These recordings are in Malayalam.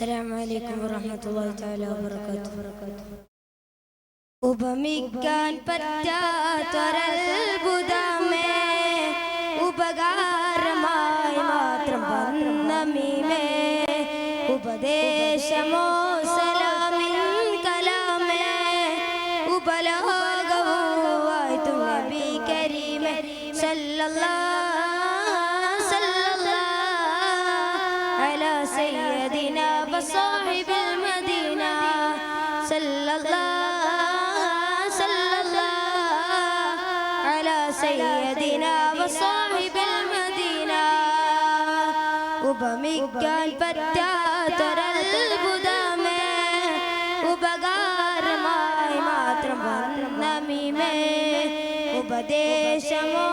അസ്സലാമു അലൈക്കും വറഹ്മത്തുള്ളാഹി തആല വബറകാതുഹു. ഉപമിക്കാൻ പറ്റാത്തൊരത്ഭുതമേ, ഉപകാരമായി മാത്രം വന്നമീമേ, ഉപദേശമോ സലാമിൻ കലാമേ, ഉപലോകവുമായി നബി കരീമേ സല്ലല്ലാഹു അലാ സയ്യിദിനാ വസാഹിബിൽ മദീന സല്ലല്ലാഹു അലാ സയ്യിദിനാ വസാഹിബിൽ മദീന. ഉപമിക്കാൻ പറ്റാത്തൊരത്ഭുതമേ, ഉപകാരമായി മാത്രം വന്നമീമേ, ഉപദേശമോ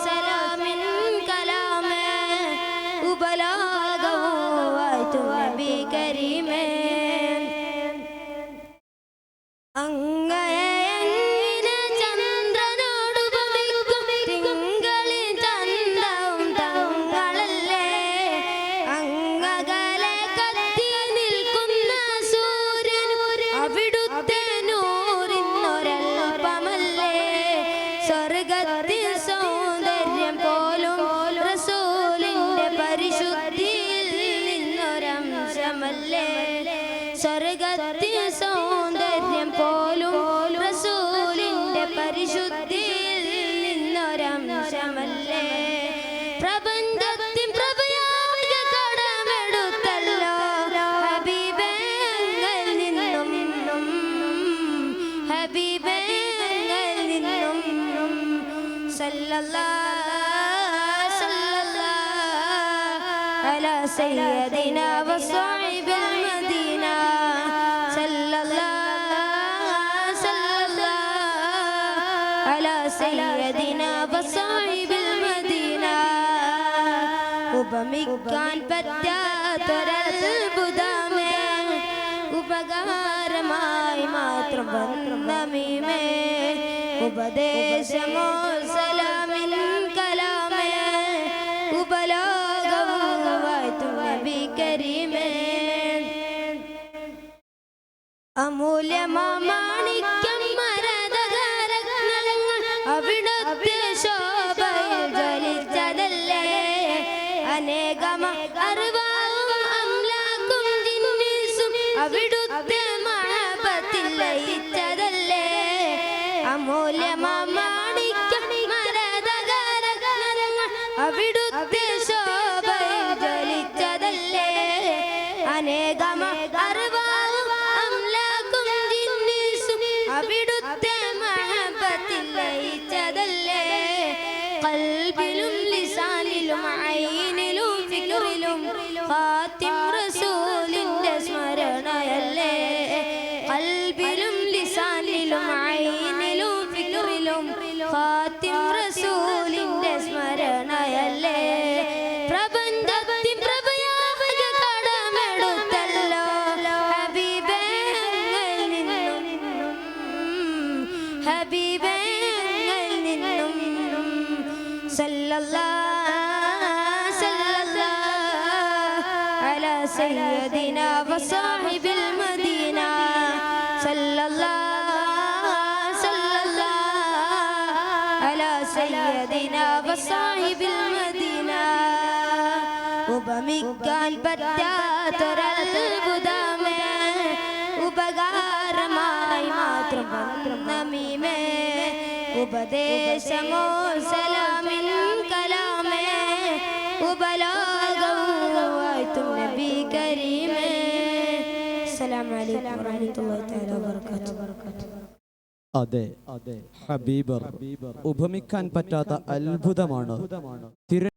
സലാമിൻ കലാമേ, ഉപലോകവുമായി നബി കരീമേ. അങ്ങയെങ്ങനെ ചന്ദ്രനോട് ഉപമിക്കും, തിങ്കളിൻ ചന്തവും തങ്ങളല്ലേ, അങ്ങകലെ കത്തി നിൽക്കുന്ന സൂര്യൻ അവിടുത്തെ നൂറിന്നൊരൽപ്പമല്ലേ, സ്വർഗത്തിൽ സൗന്ദര്യം പോലും റസൂലിന്റെ പരിശുദ്ധിയിൽ നിന്നൊരംശമല്ലേ, സ്വർഗത്തിൽ സൗന്ദര്യം പോലും റസൂലിന്റെ പരിശുദ്ധിയിൽ നിന്നൊരംശമല്ലേ, പ്രപഞ്ചത്തിൻ പ്രഭയായ കടമെടുത്തല്ലോ ഹബീബേങ്ങൾ നിന്നും, ഹബീബേങ്ങൾ നിന്നും സല്ലല്ലാഹു അലാ സയ്യിദിനാ വസാഹിബിൽ മദീന സല്ലല്ലാഹു അലാ സയ്യിദിനാ വസാഹിബിൽ മദീന. ഉപമിക്കാൻ പറ്റാത്തൊരത്ഭുതമേ, ഉപകാരമായി മാത്രം വന്നമീമേ, ഉപദേശമോ സലാമിൻ കലാമേ, ഉപലോകവുമായി നബി കരീമേ. അമൂല്യമാണിക്യം മരതകരത്നങ്ങൾ അവിടുത്തെ ശോഭയിൽ ജ്വലിച്ചതല്ലേ, അനേകം അർവാവും അംലാക്കും ജിന്നീസും അവിടുത്തെ മഹബത്തിൽ ലയിച്ചതല്ലേ, അമൂല്യമാണിക്യം മരതകരത്നങ്ങൾ അവിടുത്തെ ശോഭയിൽ ജ്വലിച്ചതല്ലേ, അനേകം അർവാവും അംലാക്കും ജിന്നീസും അവിടുത്തെ മഹബത്തിൽ ലയിച്ചതല്ലേ, ഖൽബിലും ലിസാനിലും ഐനിലും ഫിക്റിലും ഖാതിം റസൂലിന്റെ സ്മരണയല്ലേ, ഖൽബിലും ലിസാനിലും ഐനിലും ഫിക്റിലും ഖാതിം റസൂലിന്റെ സ്മരണയല്ലേ, പ്രപഞ്ചത്തിൻ പ്രഭയായ കടമെടുത്തല്ലോ ഹബീബേങ്ങൾ നിന്നും, ഹബീബേങ്ങൾ നിന്നും സല്ലല്ലാഹു അലാ സയ്യിദിനാ വസാഹിബിൽ മദീന സല്ലല്ലാഹു അലാ സയ്യിദിനാ വസാഹിബിൽ മദീന. ഉപമിക്കാൻ പറ്റാത്തൊരത്ഭുതമേ, ഉപകാരമായി മാത്രം വന്നമീമേ, ഉപദേശമോ സലാമിൻ കലാമേ, ഉപലോകവുമായി നബി കരീമേ. അസ്സലാമു അലൈക്കും വറഹ്മത്തുള്ളാഹി തആല വബറകാതുഹു. അതെ, ഹബീബർ ഉപമിക്കാൻ പറ്റാത്ത അത്ഭുതമാണ്.